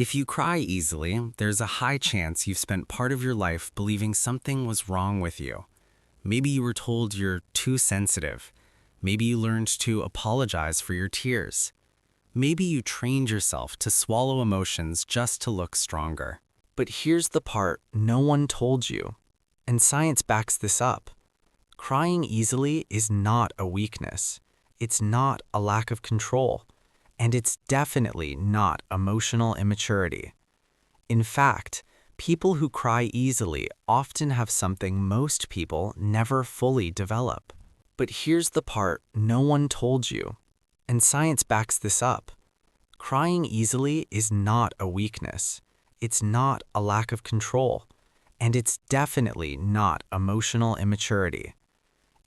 If you cry easily, there's a high chance you've spent part of your life believing something was wrong with you. Maybe you were told you're too sensitive. Maybe you learned to apologize for your tears. Maybe you trained yourself to swallow emotions just to look stronger. But here's the part no one told you, and science backs this up. Crying easily is not a weakness. It's not a lack of control. And it's definitely not emotional immaturity. In fact, people who cry easily often have something most people never fully develop. But here's the part no one told you, and science backs this up. Crying easily is not a weakness. It's not a lack of control. And it's definitely not emotional immaturity.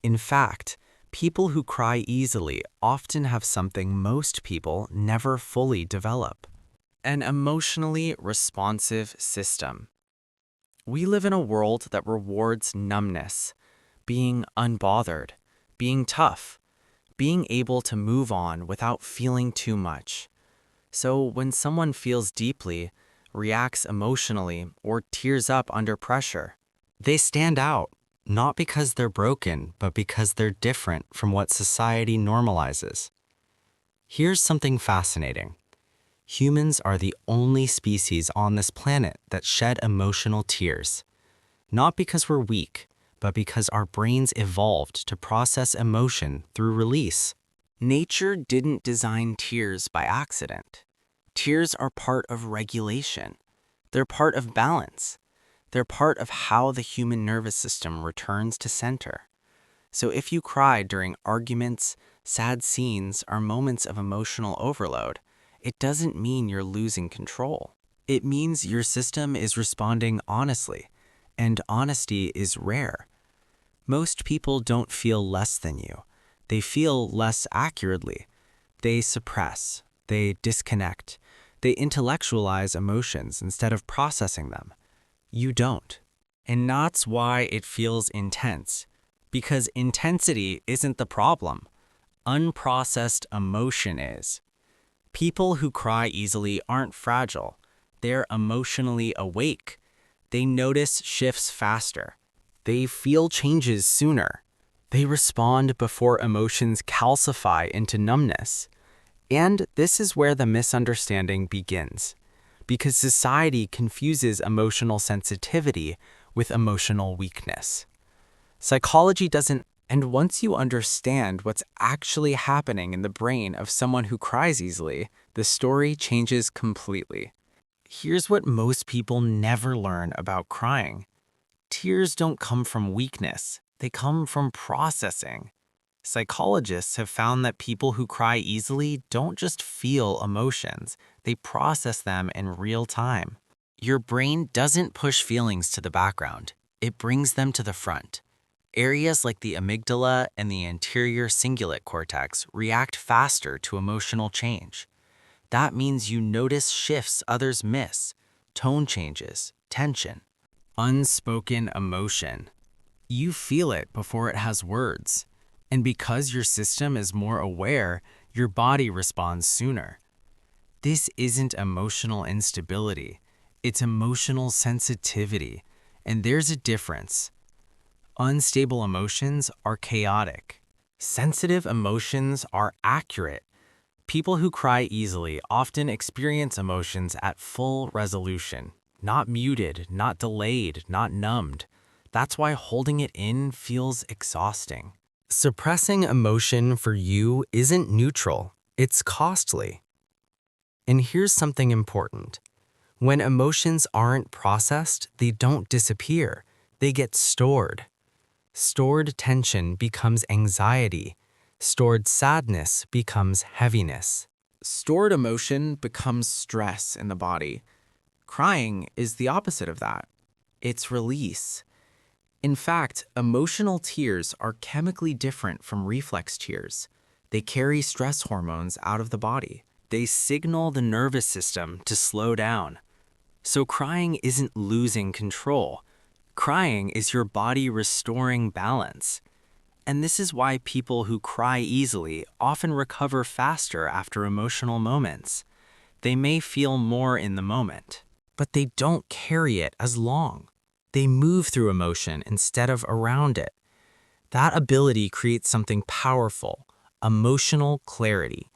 In fact, people who cry easily often have something most people never fully develop: an emotionally responsive system. We live in a world that rewards numbness, being unbothered, being tough, being able to move on without feeling too much. So when someone feels deeply, reacts emotionally, or tears up under pressure, they stand out. Not because they're broken, but because they're different from what society normalizes. Here's something fascinating. Humans are the only species on this planet that shed emotional tears. Not because we're weak, but because our brains evolved to process emotion through release. Nature didn't design tears by accident. Tears are part of regulation. They're part of balance. They're part of how the human nervous system returns to center. So if you cry during arguments, sad scenes, or moments of emotional overload, it doesn't mean you're losing control. It means your system is responding honestly, and honesty is rare. Most people don't feel less than you. They feel less accurately. They suppress. They disconnect. They intellectualize emotions instead of processing them. You don't. And that's why it feels intense. Because intensity isn't the problem. Unprocessed emotion is. People who cry easily aren't fragile. They're emotionally awake. They notice shifts faster. They feel changes sooner. They respond before emotions calcify into numbness. And this is where the misunderstanding begins. Because society confuses emotional sensitivity with emotional weakness. Psychology doesn't, and once you understand what's actually happening in the brain of someone who cries easily, the story changes completely. Here's what most people never learn about crying. Tears don't come from weakness, they come from processing. Psychologists have found that people who cry easily don't just feel emotions, they process them in real time. Your brain doesn't push feelings to the background, it brings them to the front. Areas like the amygdala and the anterior cingulate cortex react faster to emotional change. That means you notice shifts others miss, tone changes, tension, unspoken emotion. You feel it before it has words. And because your system is more aware, your body responds sooner. This isn't emotional instability, it's emotional sensitivity, and there's a difference. Unstable emotions are chaotic. Sensitive emotions are accurate. People who cry easily often experience emotions at full resolution, not muted, not delayed, not numbed. That's why holding it in feels exhausting. Suppressing emotion for you isn't neutral, it's costly. And here's something important. When emotions aren't processed, they don't disappear, they get stored. Stored tension becomes anxiety. Stored sadness becomes heaviness. Stored emotion becomes stress in the body. Crying is the opposite of that. It's release. In fact, emotional tears are chemically different from reflex tears. They carry stress hormones out of the body. They signal the nervous system to slow down. So crying isn't losing control. Crying is your body restoring balance. And this is why people who cry easily often recover faster after emotional moments. They may feel more in the moment, but they don't carry it as long. They move through emotion instead of around it. That ability creates something powerful, emotional clarity.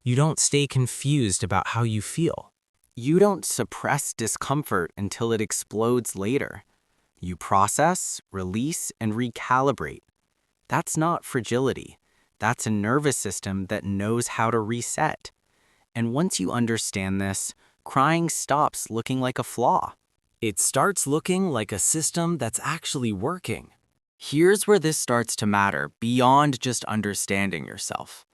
You don't stay confused about how you feel. You don't suppress discomfort until it explodes later. You process, release, and recalibrate. That's not fragility. That's a nervous system that knows how to reset. And once you understand this, crying stops looking like a flaw. It starts looking like a system that's actually working. Here's where this starts to matter beyond just understanding yourself.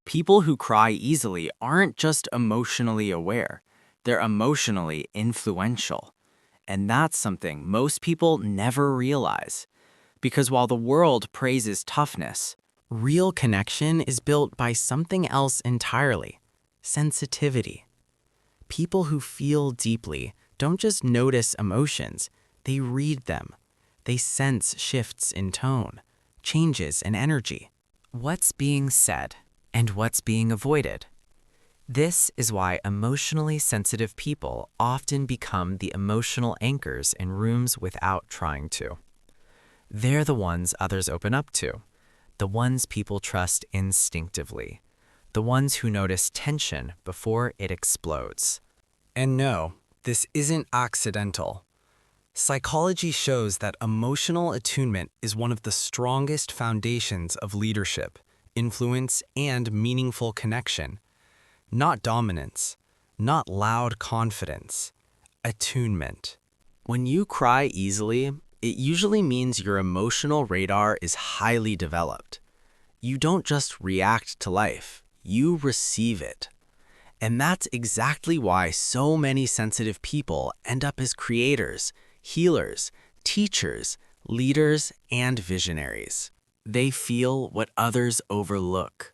People who cry easily aren't just emotionally aware, they're emotionally influential. And that's something most people never realize. Because while the world praises toughness, real connection is built by something else entirely: sensitivity. People who feel deeply don't just notice emotions, they read them. They sense shifts in tone, changes in energy, what's being said, and what's being avoided. This is why emotionally sensitive people often become the emotional anchors in rooms without trying to. They're the ones others open up to, the ones people trust instinctively, the ones who notice tension before it explodes. And no, this isn't accidental. Psychology shows that emotional attunement is one of the strongest foundations of leadership, influence, and meaningful connection. Not dominance, not loud confidence, attunement. When you cry easily, it usually means your emotional radar is highly developed. You don't just react to life, you receive it. And that's exactly why so many sensitive people end up as creators, healers, teachers, leaders, and visionaries. They feel what others overlook.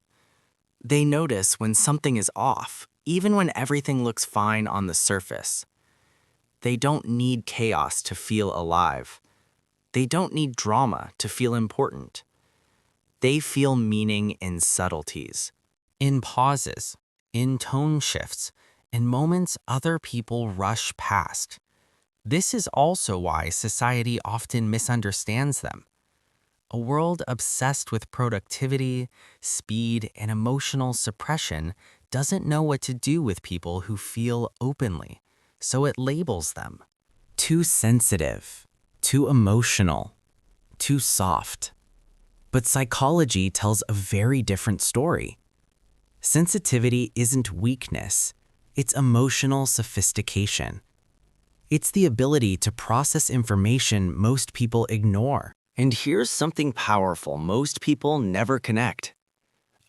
They notice when something is off, even when everything looks fine on the surface. They don't need chaos to feel alive. They don't need drama to feel important. They feel meaning in subtleties, in pauses, in tone shifts, in moments other people rush past. This is also why society often misunderstands them. A world obsessed with productivity, speed, and emotional suppression doesn't know what to do with people who feel openly, so it labels them. Too sensitive, too emotional, too soft. But psychology tells a very different story. Sensitivity isn't weakness, it's emotional sophistication. It's the ability to process information most people ignore. And here's something powerful most people never connect.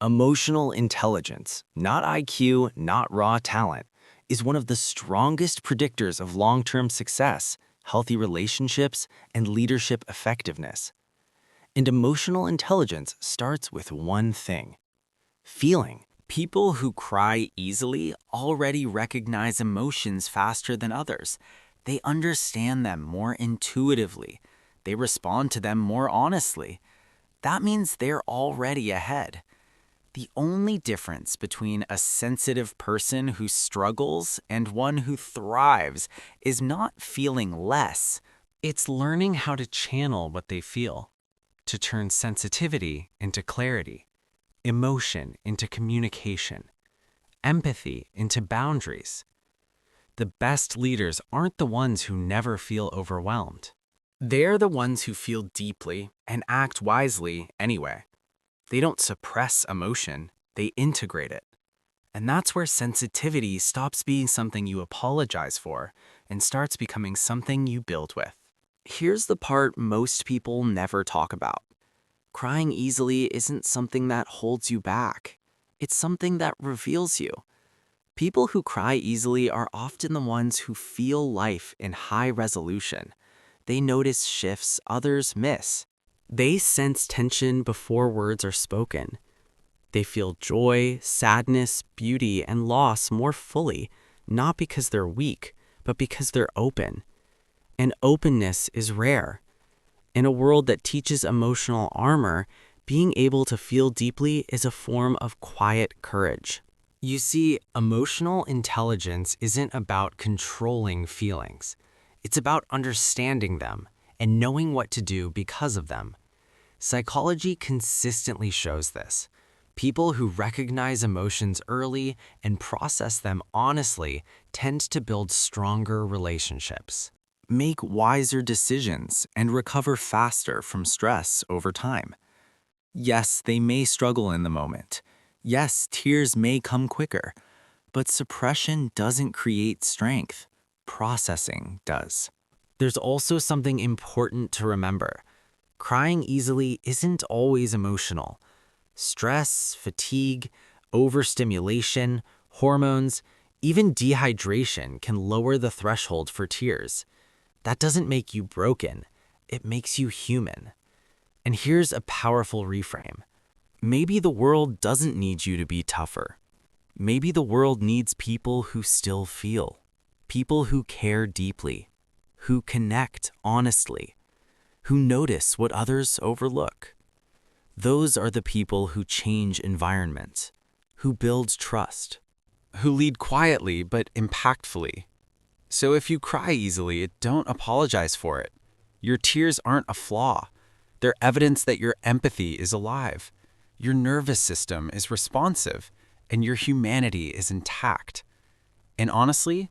Emotional intelligence, not IQ, not raw talent, is one of the strongest predictors of long-term success, healthy relationships, and leadership effectiveness. And emotional intelligence starts with one thing: feeling. People who cry easily already recognize emotions faster than others. They understand them more intuitively. They respond to them more honestly. That means they're already ahead. The only difference between a sensitive person who struggles and one who thrives is not feeling less. It's learning how to channel what they feel, to turn sensitivity into clarity, emotion into communication, empathy into boundaries. The best leaders aren't the ones who never feel overwhelmed. They're the ones who feel deeply and act wisely anyway. They don't suppress emotion, they integrate it. And that's where sensitivity stops being something you apologize for and starts becoming something you build with. Here's the part most people never talk about. Crying easily isn't something that holds you back. It's something that reveals you. People who cry easily are often the ones who feel life in high resolution. They notice shifts others miss. They sense tension before words are spoken. They feel joy, sadness, beauty, and loss more fully, not because they're weak, but because they're open. And openness is rare. In a world that teaches emotional armor, being able to feel deeply is a form of quiet courage. You see, emotional intelligence isn't about controlling feelings. It's about understanding them and knowing what to do because of them. Psychology consistently shows this. People who recognize emotions early and process them honestly tend to build stronger relationships, Make wiser decisions, and recover faster from stress over time. Yes, they may struggle in the moment. Yes, tears may come quicker. But suppression doesn't create strength. Processing does. There's also something important to remember. Crying easily isn't always emotional. Stress, fatigue, overstimulation, hormones, even dehydration can lower the threshold for tears. That doesn't make you broken, it makes you human. And here's a powerful reframe. Maybe the world doesn't need you to be tougher. Maybe the world needs people who still feel, people who care deeply, who connect honestly, who notice what others overlook. Those are the people who change environments, who build trust, who lead quietly but impactfully. So if you cry easily, don't apologize for it. Your tears aren't a flaw. They're evidence that your empathy is alive, your nervous system is responsive, and your humanity is intact. And honestly,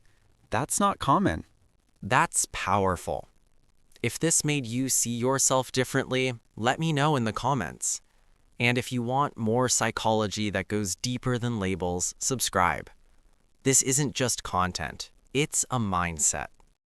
that's not common. That's powerful. If this made you see yourself differently, let me know in the comments. And if you want more psychology that goes deeper than labels, subscribe. This isn't just content, it's a mindset.